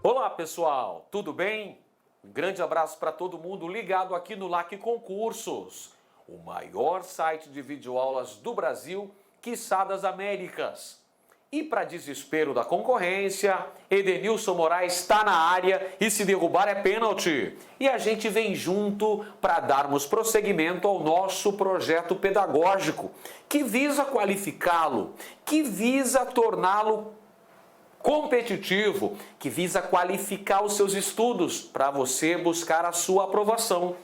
Olá pessoal, tudo bem? Um grande abraço para todo mundo ligado aqui no LAC Concursos, o maior site de videoaulas do Brasil, quiçá das Américas. E para desespero da concorrência, Edenilson Moraes está na área e se derrubar é pênalti. E a gente vem junto para darmos prosseguimento ao nosso projeto pedagógico, que visa qualificá-lo, que visa torná-lo competitivo, que visa qualificar os seus estudos para você buscar a sua aprovação.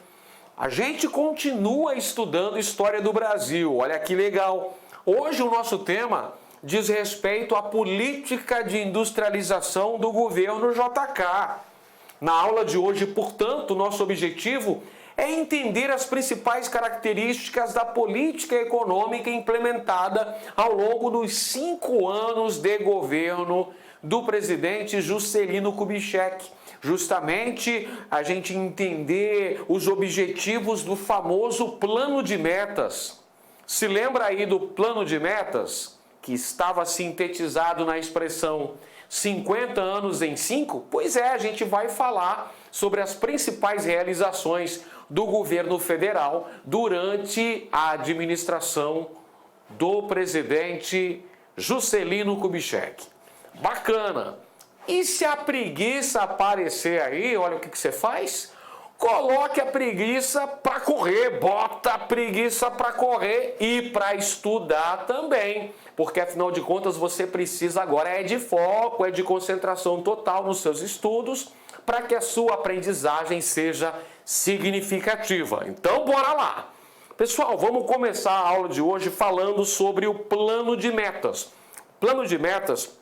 A gente continua estudando História do Brasil, olha que legal. Hoje o nosso tema diz respeito à política de industrialização do governo JK. Na aula de hoje, portanto, nosso objetivo é entender as principais características da política econômica implementada ao longo dos 5 anos de governo do presidente Juscelino Kubitschek. Justamente a gente entender os objetivos do famoso plano de metas. Se lembra aí do plano de metas, que estava sintetizado na expressão 50 anos em 5? Pois é, a gente vai falar sobre as principais realizações do governo federal durante a administração do presidente Juscelino Kubitschek. Bacana! E se a preguiça aparecer aí, olha o que você faz? Coloque a preguiça para correr, bota a preguiça para correr e para estudar também. Porque afinal de contas você precisa agora é de foco, é de concentração total nos seus estudos para que a sua aprendizagem seja significativa. Então bora lá! Pessoal, vamos começar a aula de hoje falando sobre o plano de metas. O plano de metas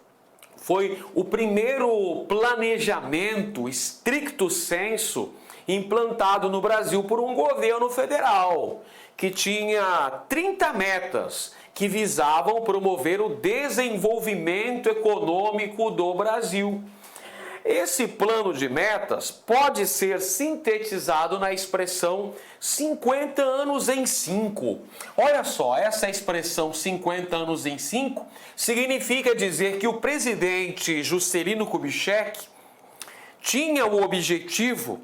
foi o primeiro planejamento stricto sensu implantado no Brasil por um governo federal, que tinha 30 metas que visavam promover o desenvolvimento econômico do Brasil. Esse plano de metas pode ser sintetizado na expressão 50 anos em 5. Olha só, essa expressão 50 anos em 5 significa dizer que o presidente Juscelino Kubitschek tinha o objetivo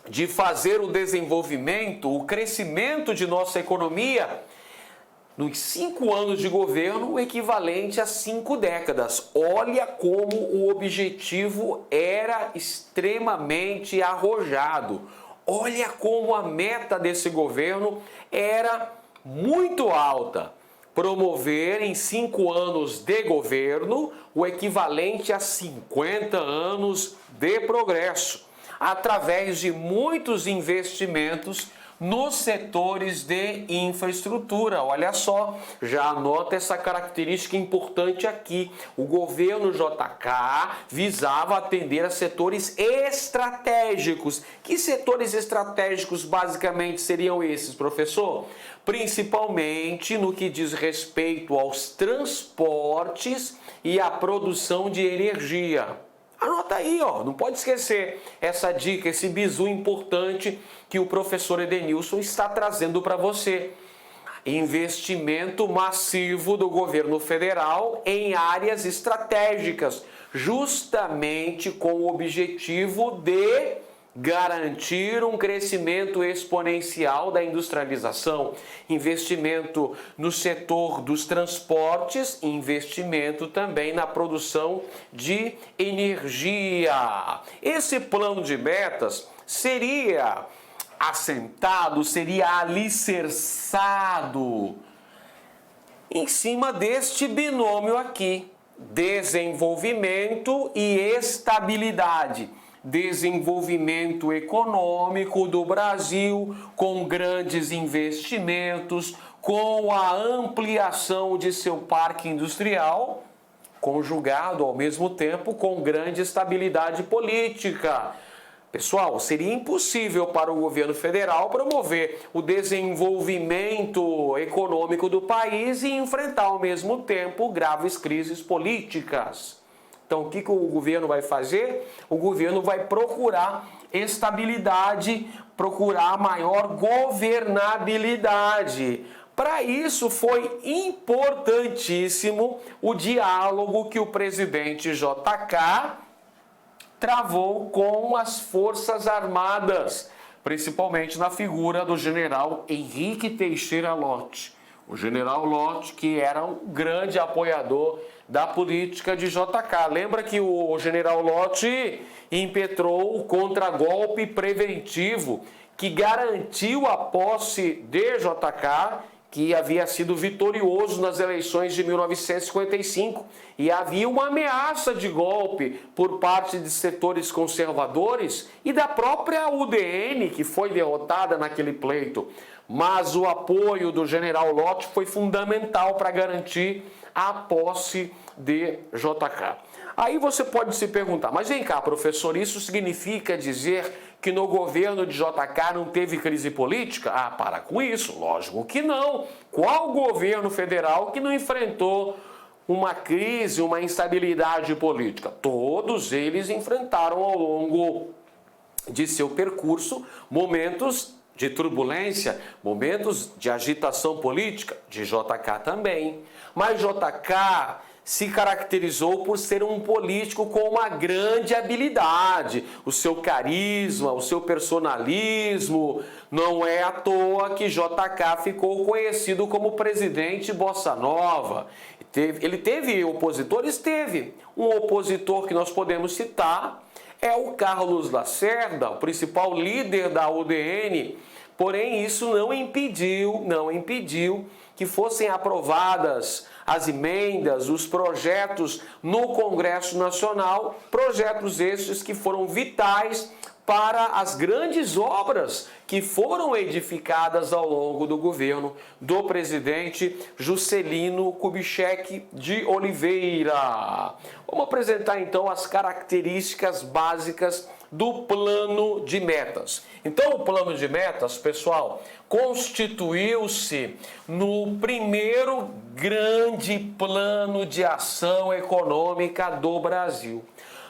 de fazer o desenvolvimento, o crescimento de nossa economia nos 5 anos de governo, o equivalente a 5 décadas. Olha como o objetivo era extremamente arrojado. Olha como a meta desse governo era muito alta. Promover em 5 anos de governo o equivalente a 50 anos de progresso, através de muitos investimentos nos setores de infraestrutura. Olha só, já anota essa característica importante aqui. O governo JK visava atender a setores estratégicos. Que setores estratégicos basicamente seriam esses, professor? Principalmente no que diz respeito aos transportes e à produção de energia. Anota aí, ó, não pode esquecer essa dica, esse bizu importante que o professor Edenilson está trazendo para você. Investimento massivo do governo federal em áreas estratégicas, justamente com o objetivo de garantir um crescimento exponencial da industrialização, investimento no setor dos transportes, investimento também na produção de energia. Esse plano de metas seria assentado, seria alicerçado em cima deste binômio aqui: desenvolvimento e estabilidade. Desenvolvimento econômico do Brasil, com grandes investimentos, com a ampliação de seu parque industrial, conjugado ao mesmo tempo com grande estabilidade política. Pessoal, seria impossível para o governo federal promover o desenvolvimento econômico do país e enfrentar ao mesmo tempo graves crises políticas. Então, o que o governo vai fazer? O governo vai procurar estabilidade, procurar maior governabilidade. Para isso, foi importantíssimo o diálogo que o presidente JK travou com as Forças Armadas, principalmente na figura do general Henrique Teixeira Lott. O general Lott, que era um grande apoiador da política de JK. Lembra que o general Lott impetrou o contragolpe preventivo que garantiu a posse de JK, que havia sido vitorioso nas eleições de 1955, e havia uma ameaça de golpe por parte de setores conservadores e da própria UDN, que foi derrotada naquele pleito. Mas o apoio do general Lott foi fundamental para garantir a posse de JK. Aí você pode se perguntar, mas vem cá, professor, isso significa dizer que no governo de JK não teve crise política? Ah, para com isso, lógico que não. Qual governo federal que não enfrentou uma crise, uma instabilidade política? Todos eles enfrentaram ao longo de seu percurso momentos de turbulência, momentos de agitação política, de JK também. Mas JK se caracterizou por ser um político com uma grande habilidade, o seu carisma, o seu personalismo. Não é à toa que JK ficou conhecido como presidente Bossa Nova. Ele teve opositores? Teve. Um opositor que nós podemos citar é o Carlos Lacerda, o principal líder da UDN. Porém, isso não impediu que fossem aprovadas as emendas, os projetos no Congresso Nacional, projetos estes que foram vitais para as grandes obras que foram edificadas ao longo do governo do presidente Juscelino Kubitschek de Oliveira. Vamos apresentar então as características básicas do plano de metas. Então, o plano de metas, pessoal, constituiu-se no primeiro grande plano de ação econômica do Brasil.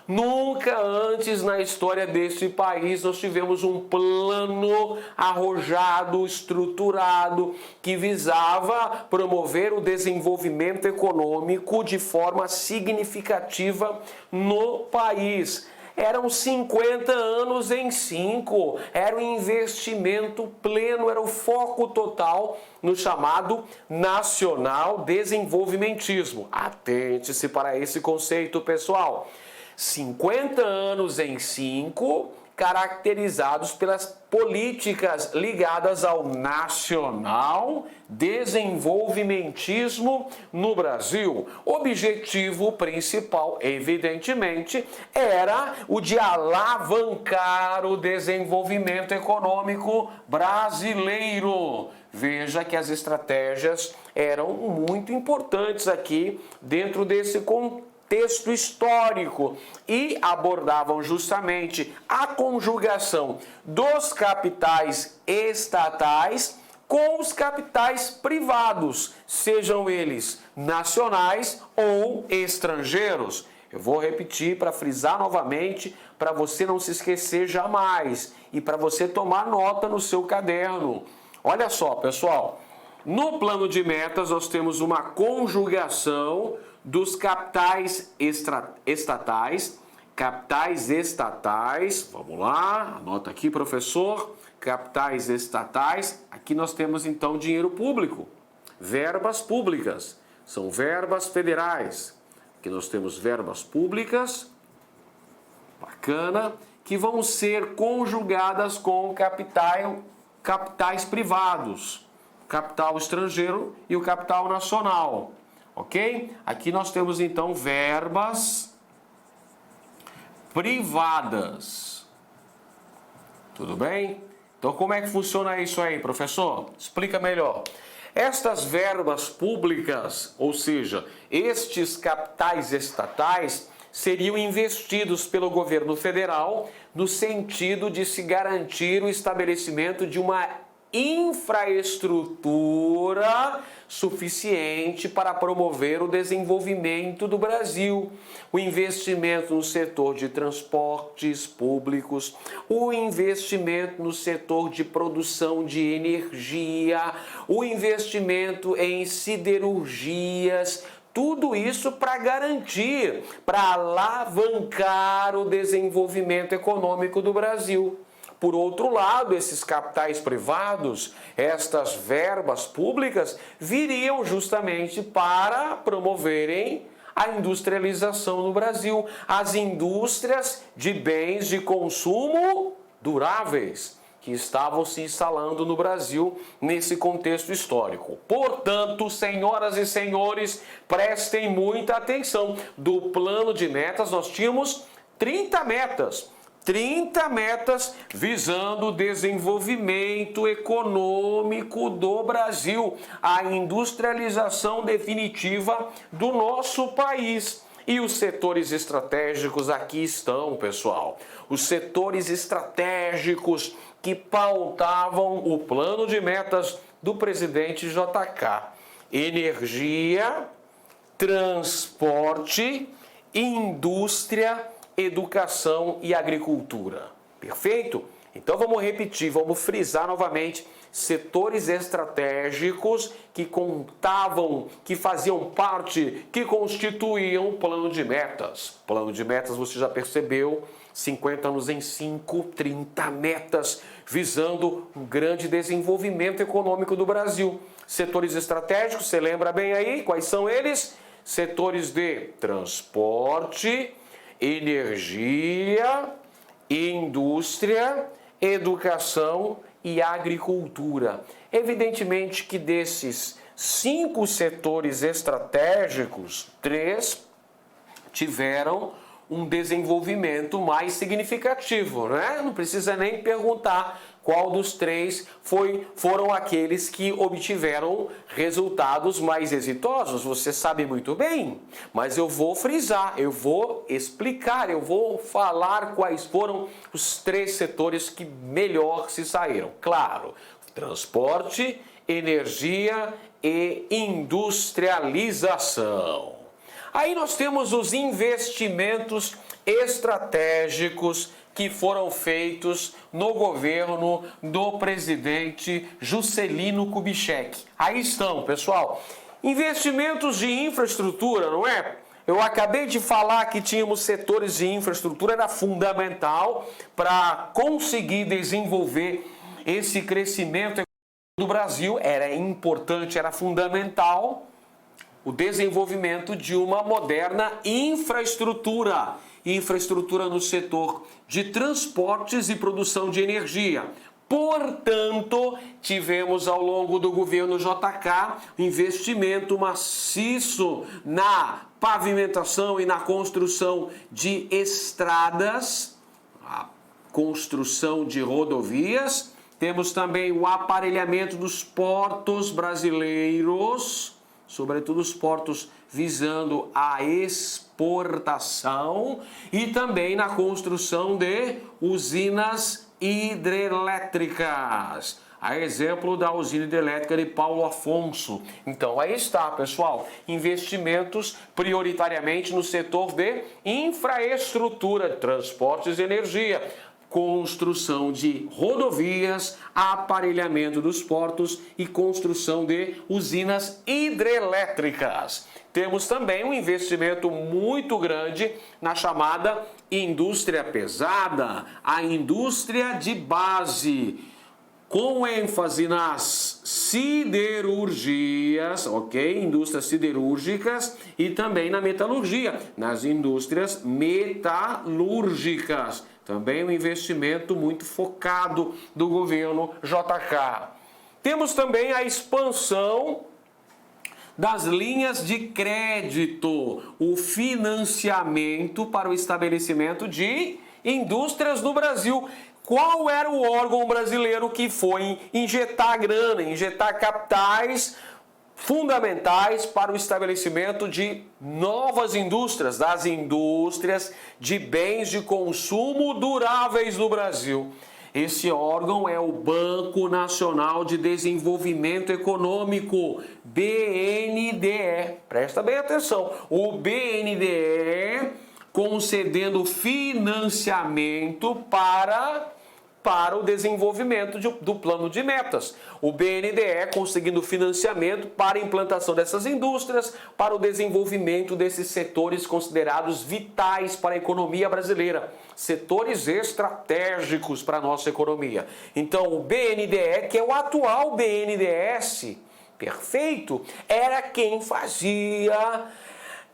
Nunca antes na história deste país nós tivemos um plano arrojado, estruturado, que visava promover o desenvolvimento econômico de forma significativa no país. Eram 50 anos em 5, era um investimento pleno, era o foco total no chamado nacional desenvolvimentismo. Atente-se para esse conceito, pessoal. 50 anos em 5, caracterizados pelas políticas ligadas ao nacional desenvolvimentismo no Brasil. O objetivo principal, evidentemente, era o de alavancar o desenvolvimento econômico brasileiro. Veja que as estratégias eram muito importantes aqui dentro desse contexto histórico e abordavam justamente a conjugação dos capitais estatais com os capitais privados, sejam eles nacionais ou estrangeiros. Eu vou repetir para frisar novamente, para você não se esquecer jamais e para você tomar nota no seu caderno. Olha só, pessoal, no plano de metas nós temos uma conjugação dos capitais estatais, vamos lá, anota aqui, professor, capitais estatais, aqui nós temos então dinheiro público, verbas públicas, são verbas federais, aqui nós temos verbas públicas, bacana, que vão ser conjugadas com capitais privados, capital estrangeiro e o capital nacional. Ok? Aqui nós temos então verbas privadas. Tudo bem? Então como é que funciona isso aí, professor? Explica melhor. Estas verbas públicas, ou seja, estes capitais estatais, seriam investidos pelo governo federal no sentido de se garantir o estabelecimento de uma infraestrutura suficiente para promover o desenvolvimento do Brasil. O investimento no setor de transportes públicos, o investimento no setor de produção de energia, o investimento em siderurgias, Tudo isso para garantir, para alavancar o desenvolvimento econômico do Brasil. Por outro lado, esses capitais privados, estas verbas públicas, viriam justamente para promoverem a industrialização no Brasil, as indústrias de bens de consumo duráveis que estavam se instalando no Brasil nesse contexto histórico. Portanto, senhoras e senhores, prestem muita atenção. Do plano de metas, nós tínhamos 30 metas. 30 metas visando o desenvolvimento econômico do Brasil, a industrialização definitiva do nosso país. E os setores estratégicos aqui estão, pessoal. Os setores estratégicos que pautavam o plano de metas do presidente JK. Energia, transporte, indústria, educação e agricultura. Perfeito? Então vamos repetir, vamos frisar novamente setores estratégicos que contavam, que faziam parte, que constituíam o plano de metas. Plano de metas, você já percebeu, 50 anos em 5, 30 metas, visando um grande desenvolvimento econômico do Brasil. Setores estratégicos, você lembra bem aí? Quais são eles? Setores de transporte, energia, indústria, educação e agricultura. Evidentemente que desses 5 setores estratégicos, 3 tiveram um desenvolvimento mais significativo, né? Não precisa nem perguntar qual dos 3 foram aqueles que obtiveram resultados mais exitosos. Você sabe muito bem, mas eu vou frisar, eu vou explicar, eu vou falar quais foram os 3 setores que melhor se saíram. Claro, transporte, energia e industrialização. Aí nós temos os investimentos estratégicos que foram feitos no governo do presidente Juscelino Kubitschek. Aí estão, pessoal, investimentos de infraestrutura, não é? Eu acabei de falar que tínhamos setores de infraestrutura, era fundamental para conseguir desenvolver esse crescimento do Brasil, era importante, era fundamental o desenvolvimento de uma moderna infraestrutura. Infraestrutura no setor de transportes e produção de energia. Portanto, tivemos ao longo do governo JK investimento maciço na pavimentação e na construção de estradas, a construção de rodovias. Temos também o aparelhamento dos portos brasileiros, sobretudo os portos visando a exportação, e também na construção de usinas hidrelétricas. A exemplo da usina hidrelétrica de Paulo Afonso. Então aí está, pessoal, investimentos prioritariamente no setor de infraestrutura, transportes e energia, construção de rodovias, aparelhamento dos portos e construção de usinas hidrelétricas. Temos também um investimento muito grande na chamada indústria pesada, a indústria de base, com ênfase nas siderurgias, ok? Indústrias siderúrgicas e também na metalurgia, nas indústrias metalúrgicas. Também um investimento muito focado do governo JK. Temos também a expansão das linhas de crédito, o financiamento para o estabelecimento de indústrias no Brasil. Qual era o órgão brasileiro que foi injetar grana, injetar capitais fundamentais para o estabelecimento de novas indústrias, das indústrias de bens de consumo duráveis no Brasil? Esse órgão é o Banco Nacional de Desenvolvimento Econômico, BNDE. Presta bem atenção. O BNDE concedendo financiamento para para o desenvolvimento do plano de metas. O BNDE conseguindo financiamento para a implantação dessas indústrias, para o desenvolvimento desses setores considerados vitais para a economia brasileira, setores estratégicos para a nossa economia. Então, o BNDE, que é o atual BNDES, perfeito, era quem fazia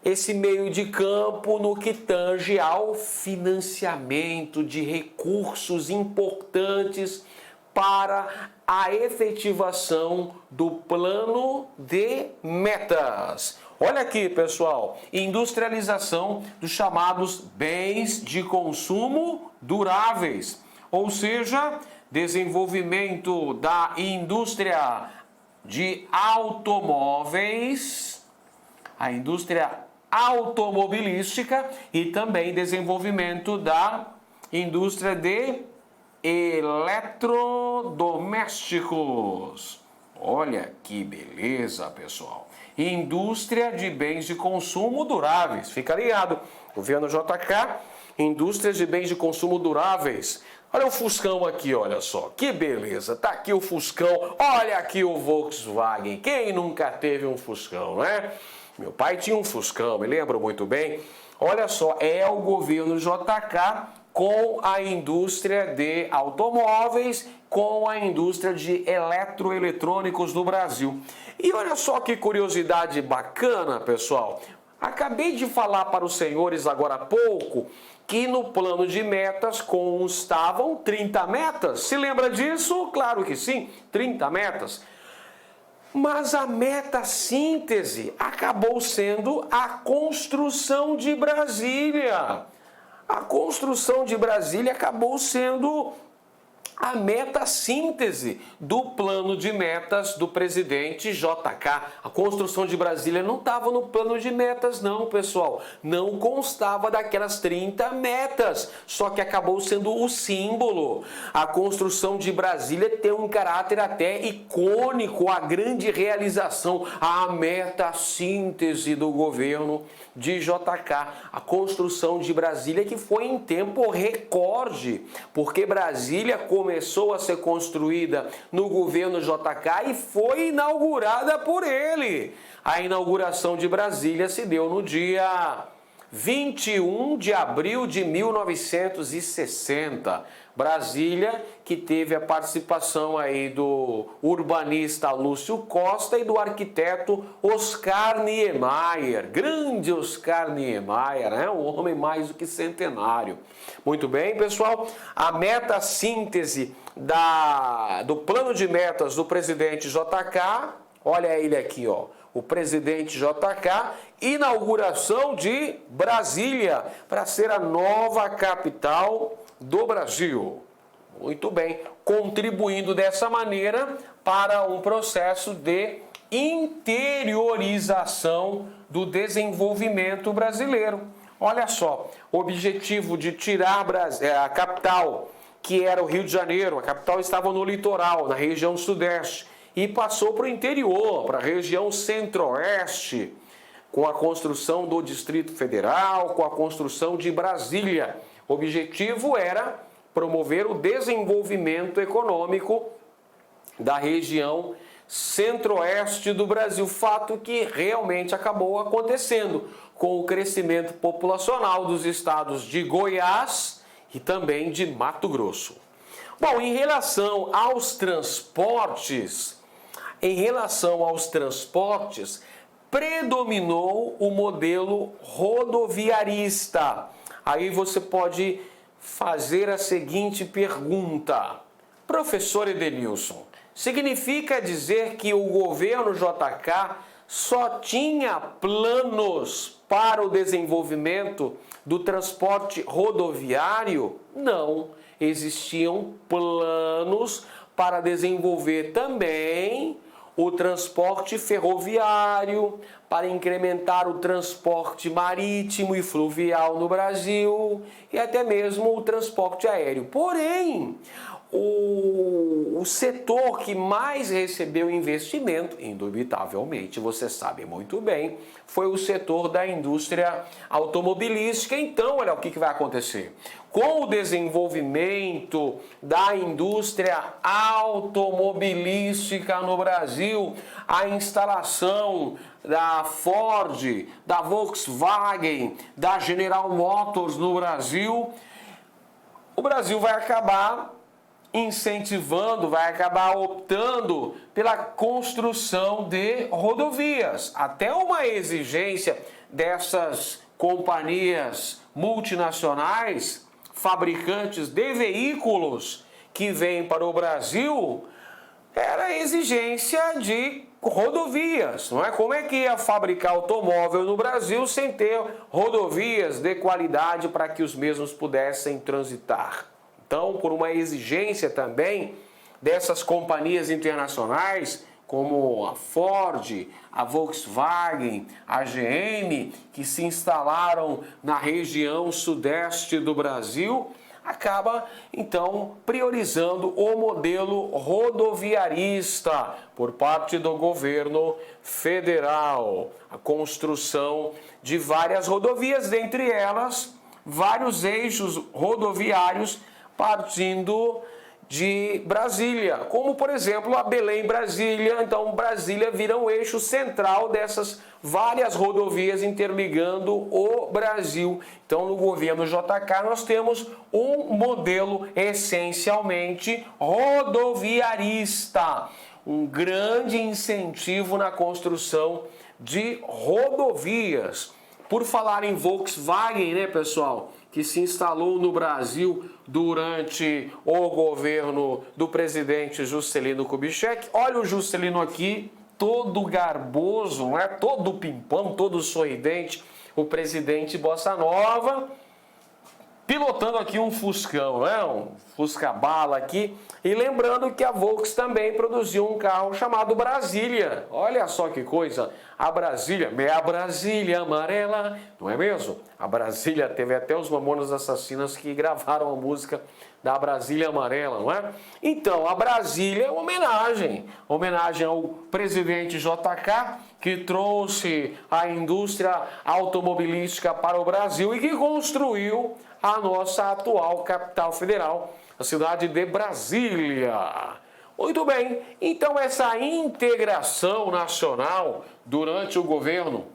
esse meio de campo no que tange ao financiamento de recursos importantes para a efetivação do plano de metas. Olha aqui, pessoal, industrialização dos chamados bens de consumo duráveis, ou seja, desenvolvimento da indústria de automóveis, a indústria automobilística e também desenvolvimento da indústria de eletrodomésticos. Olha que beleza, pessoal. Indústria de bens de consumo duráveis. Fica ligado. Governo JK, indústrias de bens de consumo duráveis. Olha o Fuscão aqui, olha só. Que beleza. Tá aqui o Fuscão. Olha aqui o Volkswagen. Quem nunca teve um Fuscão, né? Meu pai tinha um Fuscão, me lembro muito bem. Olha só, é o governo JK com a indústria de automóveis, com a indústria de eletroeletrônicos no Brasil. E olha só que curiosidade bacana, pessoal. Acabei de falar para os senhores agora há pouco que no plano de metas constavam 30 metas. Se lembra disso? Claro que sim, 30 metas. Mas a meta síntese acabou sendo a construção de Brasília. A construção de Brasília acabou sendo a meta síntese do plano de metas do presidente JK. A construção de Brasília não estava no plano de metas não, pessoal. Não constava daquelas 30 metas, só que acabou sendo o símbolo. A construção de Brasília tem um caráter até icônico, a grande realização, a meta síntese do governo de JK. A construção de Brasília que foi em tempo recorde, porque Brasília começou a ser construída no governo JK e foi inaugurada por ele. A inauguração de Brasília se deu no dia 21 de abril de 1960. Brasília, que teve a participação aí do urbanista Lúcio Costa e do arquiteto Oscar Niemeyer. Grande Oscar Niemeyer, né? Um homem mais do que centenário. Muito bem, pessoal. A meta síntese do plano de metas do presidente JK, olha ele aqui, ó. O presidente JK, inauguração de Brasília para ser a nova capital do Brasil. Muito bem, contribuindo dessa maneira para um processo de interiorização do desenvolvimento brasileiro. Olha só, o objetivo de tirar a capital, que era o Rio de Janeiro, a capital estava no litoral, na região sudeste, e passou para o interior, para a região centro-oeste, com a construção do Distrito Federal, com a construção de Brasília. O objetivo era promover o desenvolvimento econômico da região centro-oeste do Brasil, fato que realmente acabou acontecendo com o crescimento populacional dos estados de Goiás e também de Mato Grosso. Bom, em relação aos transportes, predominou o modelo rodoviarista. Aí você pode fazer a seguinte pergunta: professor Edenilson, significa dizer que o governo JK só tinha planos para o desenvolvimento do transporte rodoviário? Não, existiam planos para desenvolver também o transporte ferroviário, para incrementar o transporte marítimo e fluvial no Brasil e até mesmo o transporte aéreo. Porém, o setor que mais recebeu investimento, indubitavelmente, você sabe muito bem, foi o setor da indústria automobilística. Então, olha o que vai acontecer. Com o desenvolvimento da indústria automobilística no Brasil, a instalação da Ford, da Volkswagen, da General Motors no Brasil, o Brasil vai acabar incentivando, vai acabar optando pela construção de rodovias. Até uma exigência dessas companhias multinacionais, fabricantes de veículos que vêm para o Brasil, era a exigência de rodovias, não é? Como é que ia fabricar automóvel no Brasil sem ter rodovias de qualidade para que os mesmos pudessem transitar? Então, por uma exigência também dessas companhias internacionais, como a Ford, a Volkswagen, a GM, que se instalaram na região sudeste do Brasil, acaba, então, priorizando o modelo rodoviarista por parte do governo federal. A construção de várias rodovias, dentre elas, vários eixos rodoviários partindo de Brasília, como, por exemplo, a Belém-Brasília. Então, Brasília vira um eixo central dessas várias rodovias interligando o Brasil. Então, no governo JK, nós temos um modelo essencialmente rodoviarista, um grande incentivo na construção de rodovias. Por falar em Volkswagen, né, pessoal, que se instalou no Brasil durante o governo do presidente Juscelino Kubitschek. Olha o Juscelino aqui, todo garboso, não é? Todo pimpão, todo sorridente, o presidente Bossa Nova, pilotando aqui um Fuscão, né? Um Fusca bala aqui. E lembrando que a Volks também produziu um carro chamado Brasília. Olha só que coisa, a Brasília, a Brasília amarela, não é mesmo? A Brasília, teve até os Mamonas Assassinas que gravaram a música da Brasília amarela, não é? Então, a Brasília é uma homenagem ao presidente JK, que trouxe a indústria automobilística para o Brasil e que construiu a nossa atual capital federal, a cidade de Brasília. Muito bem, então essa integração nacional durante o governo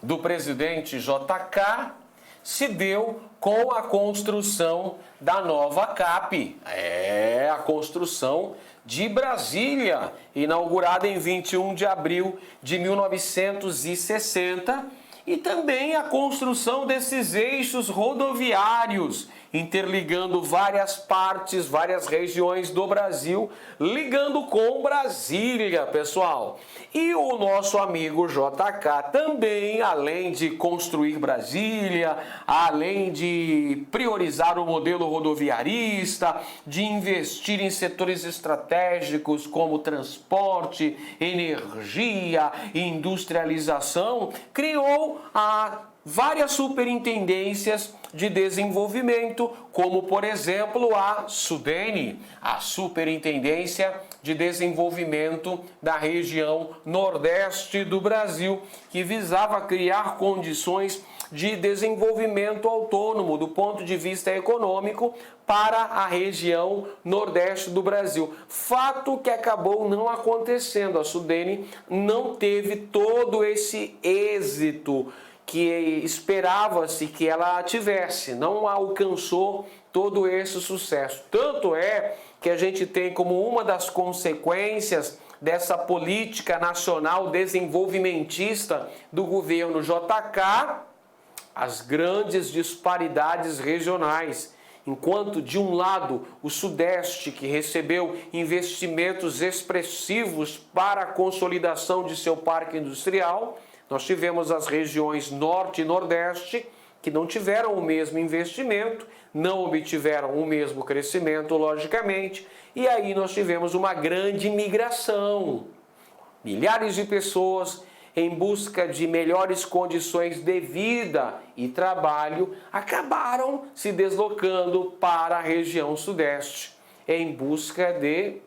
do presidente JK se deu com a construção da nova CAP. A construção de Brasília, inaugurada em 21 de abril de 1960, e também a construção desses eixos rodoviários, interligando várias partes, várias regiões do Brasil, ligando com Brasília, pessoal. E o nosso amigo JK também, além de construir Brasília, além de priorizar o modelo rodoviarista, de investir em setores estratégicos como transporte, energia e industrialização, criou várias superintendências de desenvolvimento, como, por exemplo, a SUDENE, a Superintendência de Desenvolvimento da região Nordeste do Brasil, que visava criar condições de desenvolvimento autônomo do ponto de vista econômico para a região Nordeste do Brasil. Fato que acabou não acontecendo. A SUDENE não teve todo esse êxito que esperava-se que ela tivesse, não alcançou todo esse sucesso. Tanto é que a gente tem como uma das consequências dessa política nacional desenvolvimentista do governo JK, as grandes disparidades regionais. Enquanto, de um lado, o Sudeste, que recebeu investimentos expressivos para a consolidação de seu parque industrial, nós tivemos as regiões Norte e Nordeste, que não tiveram o mesmo investimento, não obtiveram o mesmo crescimento, logicamente, e aí nós tivemos uma grande migração. Milhares de pessoas, em busca de melhores condições de vida e trabalho, acabaram se deslocando para a região Sudeste, em busca de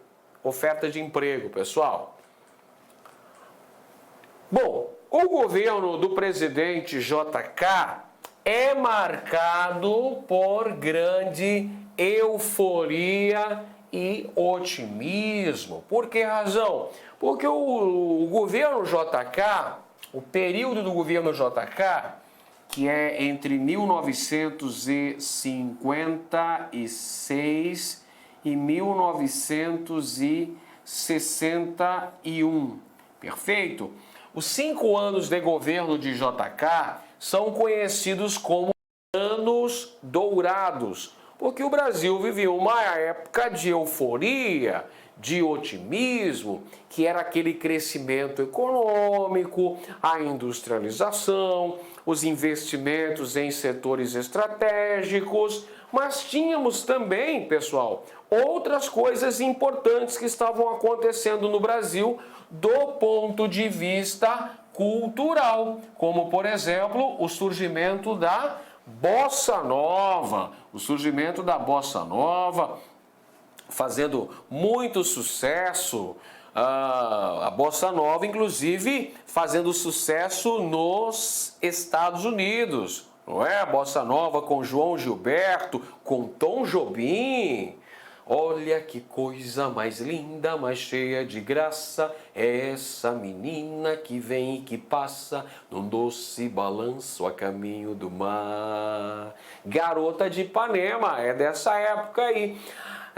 oferta de emprego, pessoal. Bom, o governo do presidente JK é marcado por grande euforia e otimismo. Por que razão? Porque o governo JK, o período do governo JK, que é entre 1956 e 1961, perfeito? Os 5 anos de governo de JK são conhecidos como anos dourados, porque o Brasil viveu uma época de euforia, de otimismo, que era aquele crescimento econômico, a industrialização, os investimentos em setores estratégicos, mas tínhamos também, pessoal, outras coisas importantes que estavam acontecendo no Brasil do ponto de vista cultural, como, por exemplo, o surgimento da Bossa Nova, fazendo muito sucesso, a Bossa Nova, inclusive, fazendo sucesso nos Estados Unidos, não é? A Bossa Nova com João Gilberto, com Tom Jobim. Olha que coisa mais linda, mais cheia de graça, essa menina que vem e que passa num doce balanço a caminho do mar. Garota de Ipanema, é dessa época aí,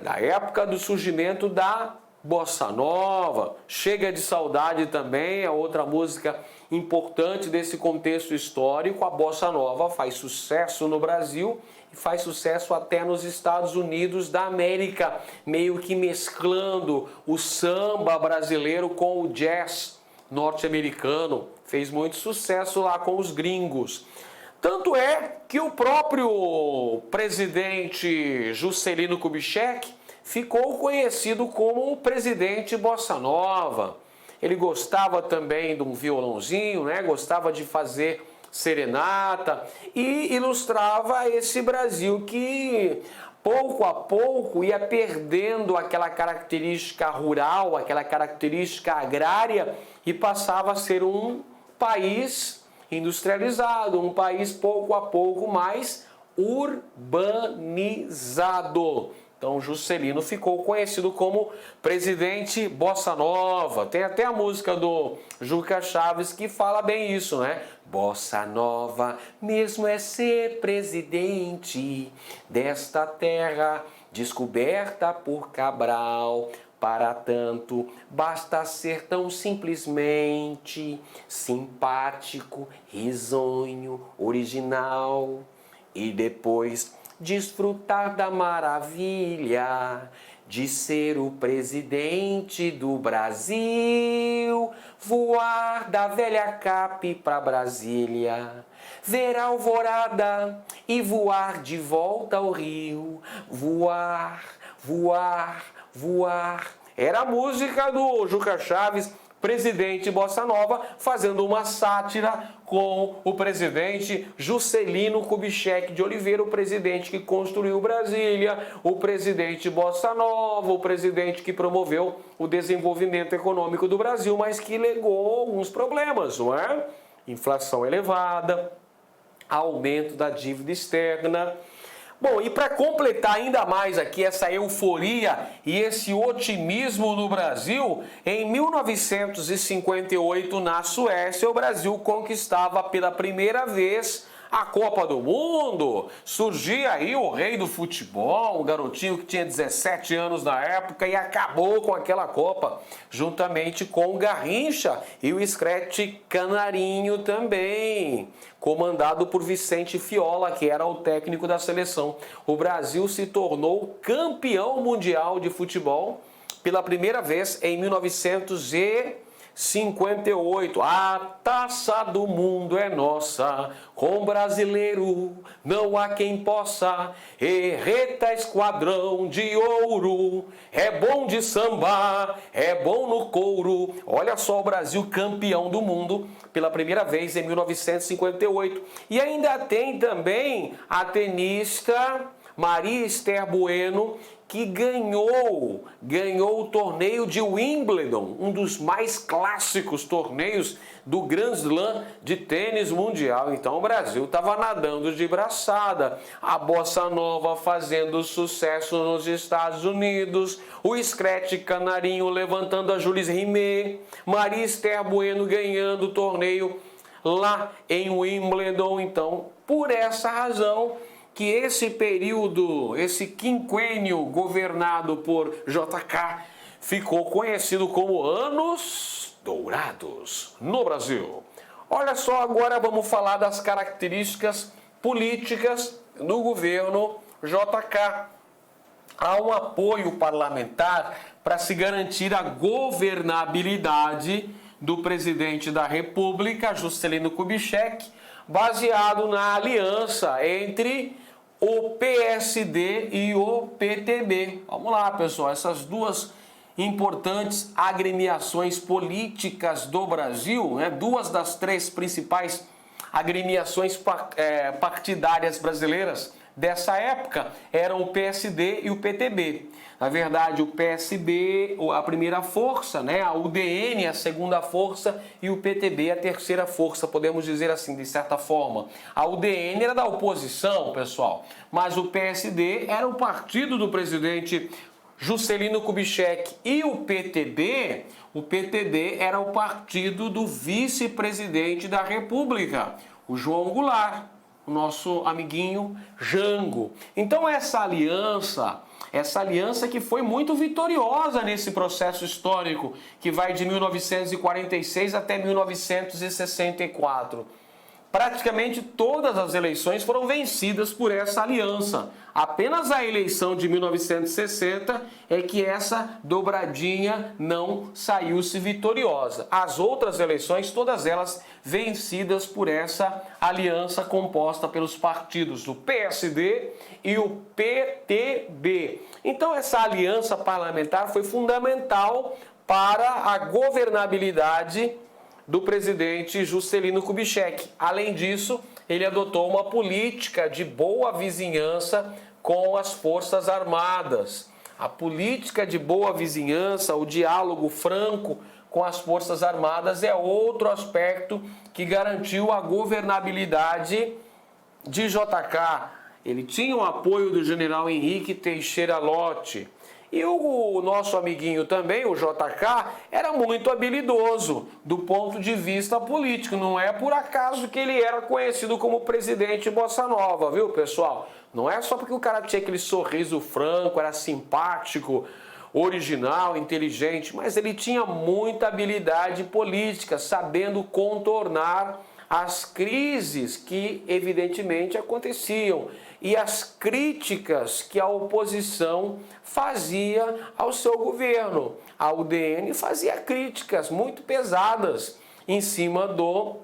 na época do surgimento da Bossa Nova. Chega de Saudade também é outra música importante desse contexto histórico. A Bossa Nova faz sucesso no Brasil e faz sucesso até nos Estados Unidos da América, meio que mesclando o samba brasileiro com o jazz norte-americano. Fez muito sucesso lá com os gringos. Tanto é que o próprio presidente Juscelino Kubitschek ficou conhecido como o presidente Bossa Nova. Ele gostava também de um violãozinho, né? Gostava de fazer serenata e ilustrava esse Brasil que pouco a pouco ia perdendo aquela característica rural, aquela característica agrária e passava a ser um país industrializado, um país pouco a pouco mais urbanizado. Então Juscelino ficou conhecido como presidente Bossa Nova. Tem até a música do Juca Chaves que fala bem isso, né? Bossa Nova mesmo é ser presidente desta terra descoberta por Cabral. Para tanto, basta ser tão simplesmente simpático, risonho, original e depois desfrutar da maravilha de ser o presidente do Brasil, voar da velha Cap para Brasília, ver a alvorada e voar de volta ao Rio, voar, voar, voar. Era a música do Juca Chaves, presidente Bossa Nova, fazendo uma sátira com o presidente Juscelino Kubitschek de Oliveira, o presidente que construiu Brasília, o presidente Bossa Nova, o presidente que promoveu o desenvolvimento econômico do Brasil, mas que legou alguns problemas, não é? Inflação elevada, aumento da dívida externa. Bom, e para completar ainda mais aqui essa euforia e esse otimismo no Brasil, em 1958, na Suécia, o Brasil conquistava pela primeira vez a Copa do Mundo. Surgia aí o rei do futebol, um garotinho que tinha 17 anos na época e acabou com aquela Copa, juntamente com o Garrincha e o Screte Canarinho também, comandado por Vicente Fiola, que era o técnico da seleção. O Brasil se tornou campeão mundial de futebol pela primeira vez em 1958. A taça do mundo é nossa, com brasileiro não há quem possa. Erreta esquadrão de ouro, é bom de samba, é bom no couro. Olha só, o Brasil campeão do mundo pela primeira vez em 1958. E ainda tem também a tenista Maria Esther Bueno, que ganhou o torneio de Wimbledon, um dos mais clássicos torneios do Grand Slam de tênis mundial. Então o Brasil estava nadando de braçada, a bossa nova fazendo sucesso nos Estados Unidos, o Scratch Canarinho levantando a Jules Rimet, Maria Esther Bueno ganhando o torneio lá em Wimbledon. Então, por essa razão que esse período, esse quinquênio governado por JK ficou conhecido como Anos Dourados no Brasil. Olha só, agora vamos falar das características políticas do governo JK. Há um apoio parlamentar para se garantir a governabilidade do presidente da República, Juscelino Kubitschek, baseado na aliança entre o PSD e o PTB. Vamos lá, pessoal, essas duas importantes agremiações políticas do Brasil, né? Duas das três principais agremiações partidárias brasileiras dessa época eram o PSD e o PTB. Na verdade, o PSB, a primeira força, né? A UDN, a segunda força, e o PTB, a terceira força, podemos dizer assim, de certa forma. A UDN era da oposição, pessoal, mas o PSD era o partido do presidente Juscelino Kubitschek, e o PTB era o partido do vice-presidente da República, o João Goulart, o nosso amiguinho Jango. Então essa aliança que foi muito vitoriosa nesse processo histórico, que vai de 1946 até 1964. Praticamente todas as eleições foram vencidas por essa aliança. Apenas a eleição de 1960 é que essa dobradinha não saiu-se vitoriosa. As outras eleições, todas elas vencidas por essa aliança composta pelos partidos do PSD e o PTB. Então essa aliança parlamentar foi fundamental para a governabilidade do presidente Juscelino Kubitschek. Além disso, ele adotou uma política de boa vizinhança com as Forças Armadas. A política de boa vizinhança, o diálogo franco com as Forças Armadas é outro aspecto que garantiu a governabilidade de JK. Ele tinha o apoio do general Henrique Teixeira Lott. E o nosso amiguinho também, o JK, era muito habilidoso do ponto de vista político. Não é por acaso que ele era conhecido como presidente Bossa Nova, viu, pessoal? Não é só porque o cara tinha aquele sorriso franco, era simpático, original, inteligente, mas ele tinha muita habilidade política, sabendo contornar as crises que evidentemente aconteciam e as críticas que a oposição fazia ao seu governo. A UDN fazia críticas muito pesadas em cima do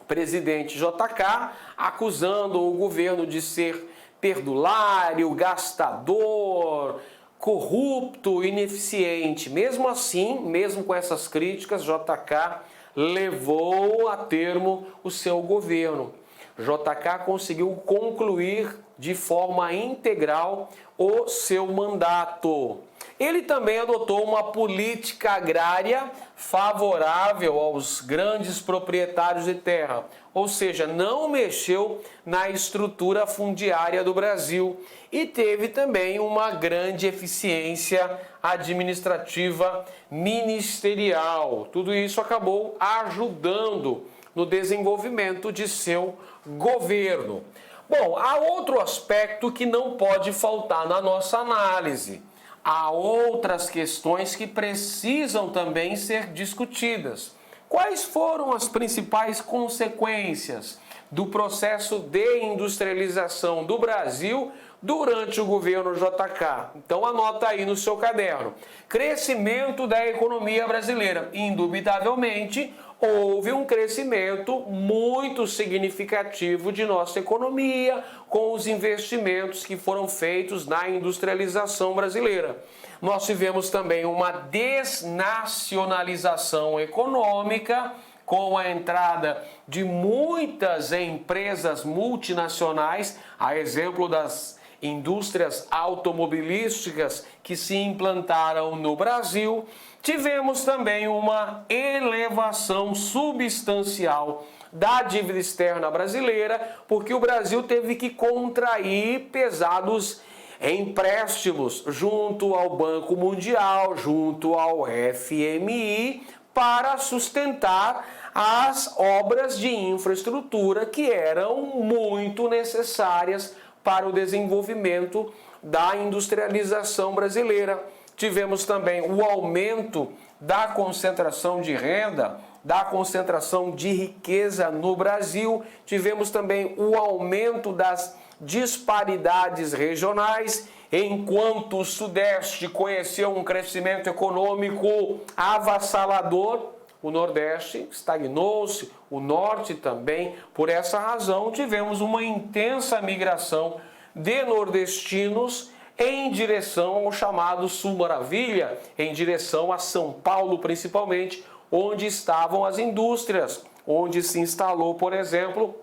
presidente JK, acusando o governo de ser perdulário, gastador, corrupto, ineficiente. Mesmo assim, mesmo com essas críticas, JK levou a termo o seu governo. JK conseguiu concluir de forma integral o seu mandato. Ele também adotou uma política agrária favorável aos grandes proprietários de terra, ou seja, não mexeu na estrutura fundiária do Brasil e teve também uma grande eficiência administrativa ministerial. Tudo isso acabou ajudando no desenvolvimento de seu governo. Bom, há outro aspecto que não pode faltar na nossa análise. Há outras questões que precisam também ser discutidas. Quais foram as principais consequências do processo de industrialização do Brasil durante o governo JK? Então anota aí no seu caderno. Crescimento da economia brasileira. Indubitavelmente, houve um crescimento muito significativo de nossa economia com os investimentos que foram feitos na industrialização brasileira. Nós tivemos também uma desnacionalização econômica com a entrada de muitas empresas multinacionais, a exemplo das indústrias automobilísticas que se implantaram no Brasil, tivemos também uma elevação substancial da dívida externa brasileira, porque o Brasil teve que contrair pesados empréstimos junto ao Banco Mundial, junto ao FMI, para sustentar as obras de infraestrutura que eram muito necessárias para o desenvolvimento da industrialização brasileira. Tivemos também o aumento da concentração de renda, da concentração de riqueza no Brasil. Tivemos também o aumento das disparidades regionais, enquanto o Sudeste conheceu um crescimento econômico avassalador, o Nordeste estagnou-se, o Norte também. Por essa razão, tivemos uma intensa migração de nordestinos em direção ao chamado Sul Maravilha, em direção a São Paulo principalmente, onde estavam as indústrias, onde se instalou, por exemplo,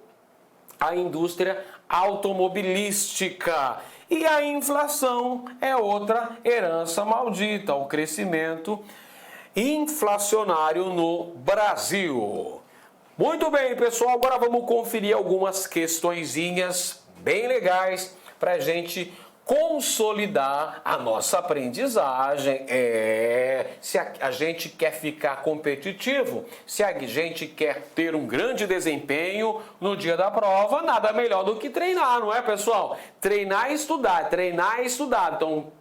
a indústria automobilística. E a inflação é outra herança maldita, o crescimento inflacionário no Brasil. Muito bem, pessoal, agora vamos conferir algumas questõezinhas bem legais para a gente consolidar a nossa aprendizagem. Se a gente quer ficar competitivo, se a gente quer ter um grande desempenho no dia da prova, nada melhor do que treinar, não é, pessoal? Treinar e estudar, treinar e estudar. Então,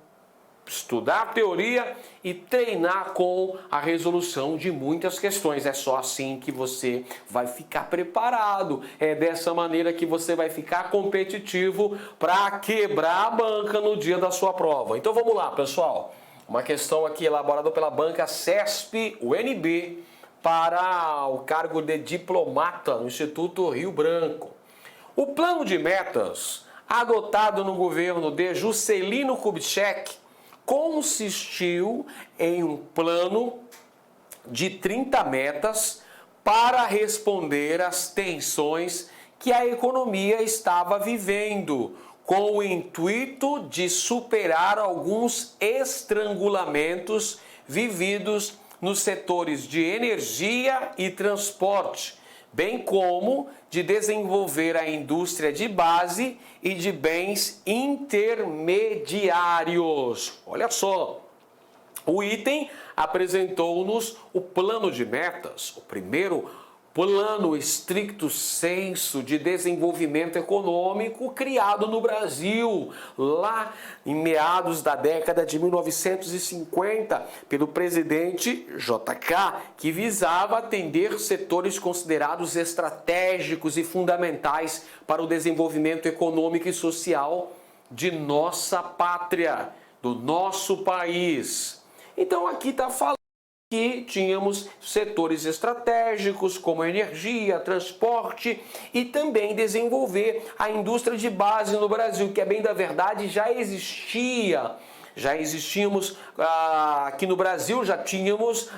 estudar a teoria e treinar com a resolução de muitas questões. É só assim que você vai ficar preparado. É dessa maneira que você vai ficar competitivo para quebrar a banca no dia da sua prova. Então vamos lá, pessoal. Uma questão aqui elaborada pela banca CESP-UNB para o cargo de diplomata no Instituto Rio Branco. O plano de metas adotado no governo de Juscelino Kubitschek consistiu em um plano de 30 metas para responder às tensões que a economia estava vivendo, com o intuito de superar alguns estrangulamentos vividos nos setores de energia e transporte, bem como de desenvolver a indústria de base e de bens intermediários. Olha só, o item apresentou-nos o plano de metas, o primeiro plano estricto sensu de desenvolvimento econômico criado no Brasil, lá em meados da década de 1950, pelo presidente JK, que visava atender setores considerados estratégicos e fundamentais para o desenvolvimento econômico e social de nossa pátria, do nosso país. Então aqui está falando que tínhamos setores estratégicos como energia, transporte e também desenvolver a indústria de base no Brasil, que, a bem da verdade, já existia. Já existíamos aqui no Brasil, já tínhamos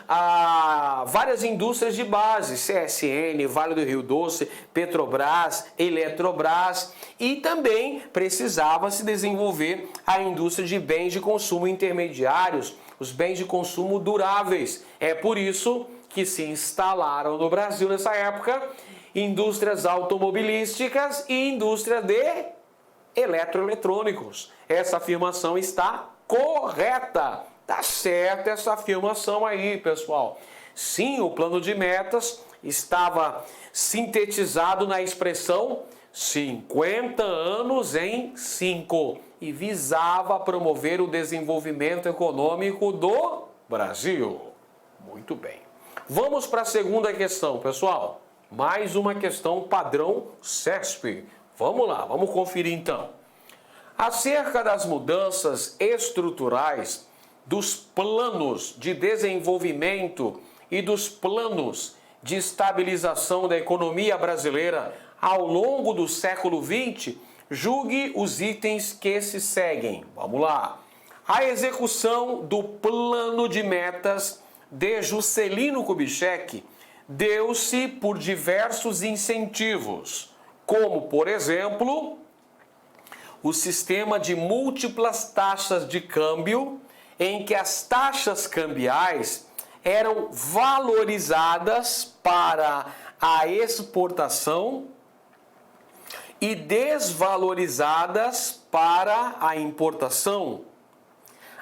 várias indústrias de base, CSN, Vale do Rio Doce, Petrobras, Eletrobras, e também precisava se desenvolver a indústria de bens de consumo intermediários, os bens de consumo duráveis. É por isso que se instalaram no Brasil nessa época indústrias automobilísticas e indústria de eletroeletrônicos. Essa afirmação está correta. Tá certa essa afirmação aí, pessoal. Sim, o plano de metas estava sintetizado na expressão 50 anos em 5 e visava promover o desenvolvimento econômico do Brasil. Muito bem. Vamos para a segunda questão, pessoal. Mais uma questão padrão CESP. Vamos lá, vamos conferir então. Acerca das mudanças estruturais, dos planos de desenvolvimento e dos planos de estabilização da economia brasileira ao longo do século XX, julgue os itens que se seguem. Vamos lá. A execução do plano de metas de Juscelino Kubitschek deu-se por diversos incentivos, como, por exemplo, o sistema de múltiplas taxas de câmbio, em que as taxas cambiais eram valorizadas para a exportação e desvalorizadas para a importação,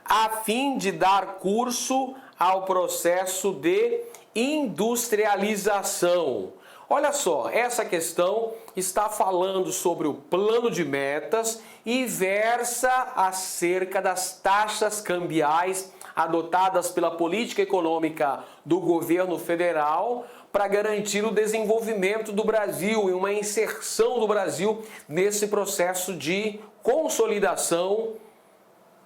a fim de dar curso ao processo de industrialização. Olha só, essa questão está falando sobre o plano de metas e versa acerca das taxas cambiais adotadas pela política econômica do governo federal para garantir o desenvolvimento do Brasil e uma inserção do Brasil nesse processo de consolidação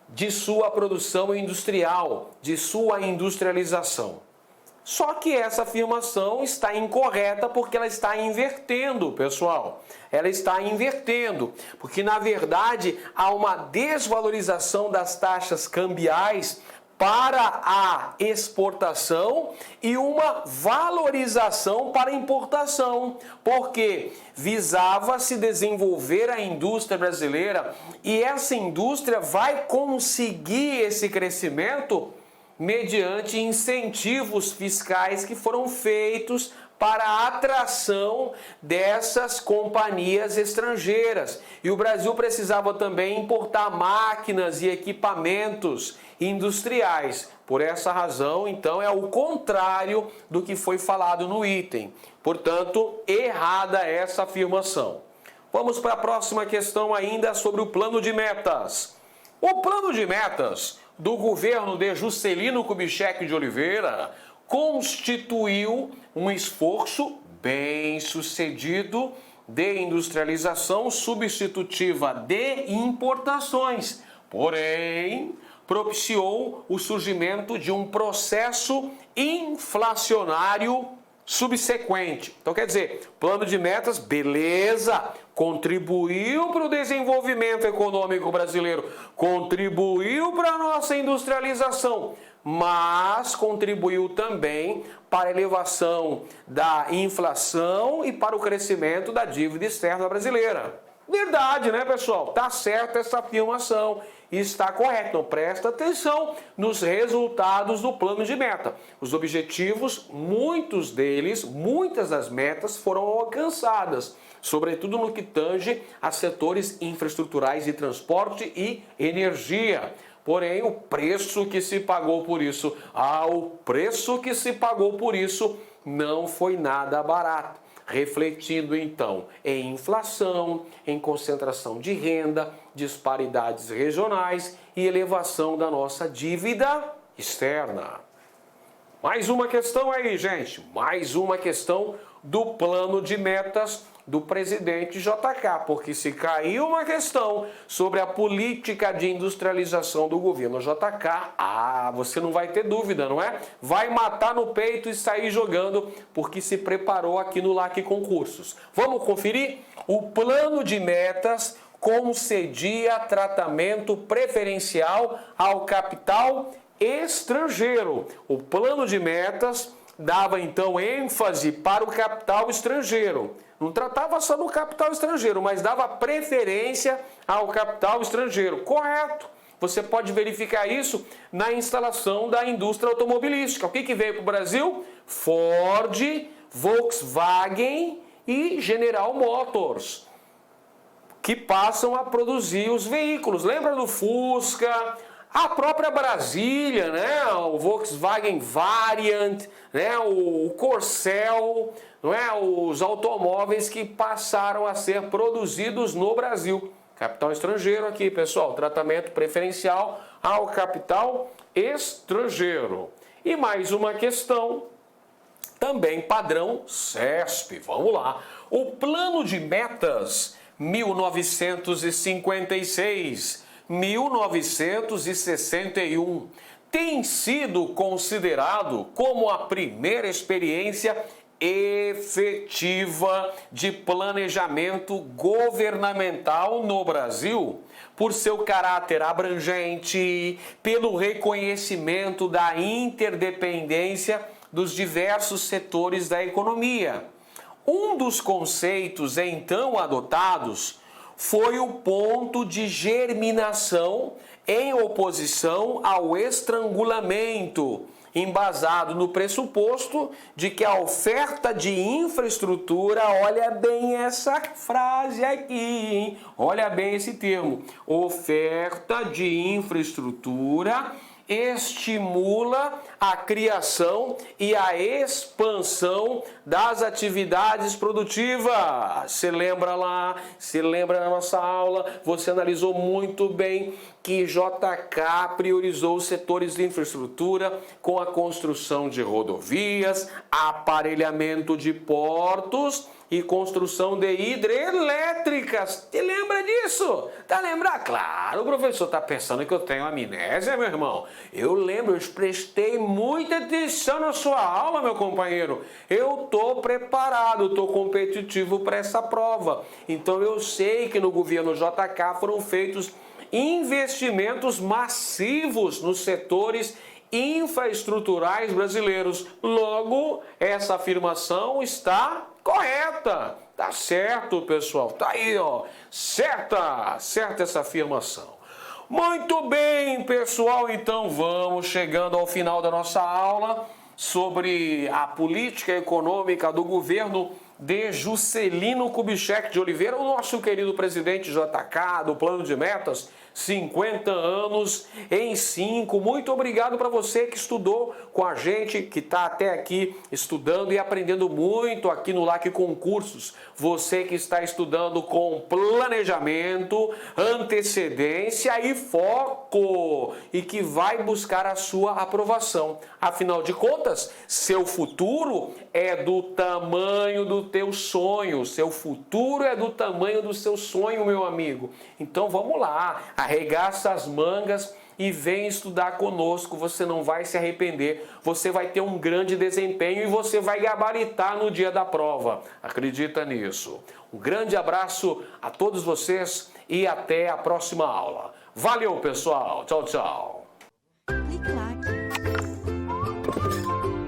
de sua produção industrial, de sua industrialização. Só que essa afirmação está incorreta porque ela está invertendo, pessoal. Ela está invertendo, porque na verdade há uma desvalorização das taxas cambiais para a exportação e uma valorização para a importação, porque visava se desenvolver a indústria brasileira e essa indústria vai conseguir esse crescimento mediante incentivos fiscais que foram feitos para a atração dessas companhias estrangeiras. E o Brasil precisava também importar máquinas e equipamentos industriais. Por essa razão, então, é o contrário do que foi falado no item. Portanto, errada essa afirmação. Vamos para a próxima questão ainda sobre o plano de metas. O plano de metas do governo de Juscelino Kubitschek de Oliveira constituiu um esforço bem sucedido de industrialização substitutiva de importações, porém propiciou o surgimento de um processo inflacionário subsequente. Então, quer dizer, plano de metas, beleza, contribuiu para o desenvolvimento econômico brasileiro, contribuiu para a nossa industrialização, mas contribuiu também para a elevação da inflação e para o crescimento da dívida externa brasileira. Verdade, né, pessoal? Tá certa essa afirmação. Está correto. Então, presta atenção nos resultados do plano de meta. Os objetivos, muitos deles, muitas das metas foram alcançadas, sobretudo no que tange a setores infraestruturais de transporte e energia. Porém, o preço que se pagou por isso, o preço que se pagou por isso não foi nada barato. Refletindo então em inflação, em concentração de renda, disparidades regionais e elevação da nossa dívida externa. Mais uma questão aí, gente, mais uma questão do plano de metas do presidente JK, porque se caiu uma questão sobre a política de industrialização do governo JK, você não vai ter dúvida, não é? Vai matar no peito e sair jogando, porque se preparou aqui no LAC Concursos. Vamos conferir? O plano de metas concedia tratamento preferencial ao capital estrangeiro. O plano de metas dava então ênfase para o capital estrangeiro. Não tratava só do capital estrangeiro, mas dava preferência ao capital estrangeiro. Correto. Você pode verificar isso na instalação da indústria automobilística. O que veio para o Brasil? Ford, Volkswagen e General Motors, que passam a produzir os veículos. Lembra do Fusca? A própria Brasília, né? O Volkswagen Variant, né? O Corcel, não é? Os automóveis que passaram a ser produzidos no Brasil. Capital estrangeiro aqui, pessoal. Tratamento preferencial ao capital estrangeiro. E mais uma questão, também padrão CESP. Vamos lá. O plano de metas 1956-1961 tem sido considerado como a primeira experiência efetiva de planejamento governamental no Brasil, por seu caráter abrangente, pelo reconhecimento da interdependência dos diversos setores da economia. Um dos conceitos então adotados foi o ponto de germinação em oposição ao estrangulamento, embasado no pressuposto de que a oferta de infraestrutura, olha bem essa frase aqui, hein? Olha bem esse termo, oferta de infraestrutura estimula a criação e a expansão das atividades produtivas. Você lembra lá, você lembra na nossa aula, você analisou muito bem que JK priorizou os setores de infraestrutura com a construção de rodovias, aparelhamento de portos e construção de hidrelétricas. Te lembra disso? Tá lembrando? Claro, o professor tá pensando que eu tenho amnésia, meu irmão. Eu lembro, eu prestei muita atenção na sua aula, meu companheiro. Eu tô preparado, tô competitivo para essa prova. Então eu sei que no governo JK foram feitos investimentos massivos nos setores infraestruturais brasileiros. Logo, essa afirmação está correta. Tá certo, pessoal. Tá aí, ó. Certa essa afirmação. Muito bem, pessoal. Então vamos chegando ao final da nossa aula sobre a política econômica do governo de Juscelino Kubitschek de Oliveira, o nosso querido presidente JK do Plano de Metas, 50 anos em 5. Muito obrigado para você que estudou com a gente, que está até aqui estudando e aprendendo muito aqui no LAC Concursos. Você que está estudando com planejamento, antecedência e foco e que vai buscar a sua aprovação. Afinal de contas, seu futuro é do tamanho do teu sonho. Seu futuro é do tamanho do seu sonho, meu amigo. Então vamos lá, arregaça as mangas e vem estudar conosco. Você não vai se arrepender, você vai ter um grande desempenho e você vai gabaritar no dia da prova. Acredita nisso. Um grande abraço a todos vocês e até a próxima aula. Valeu, pessoal. Tchau, tchau.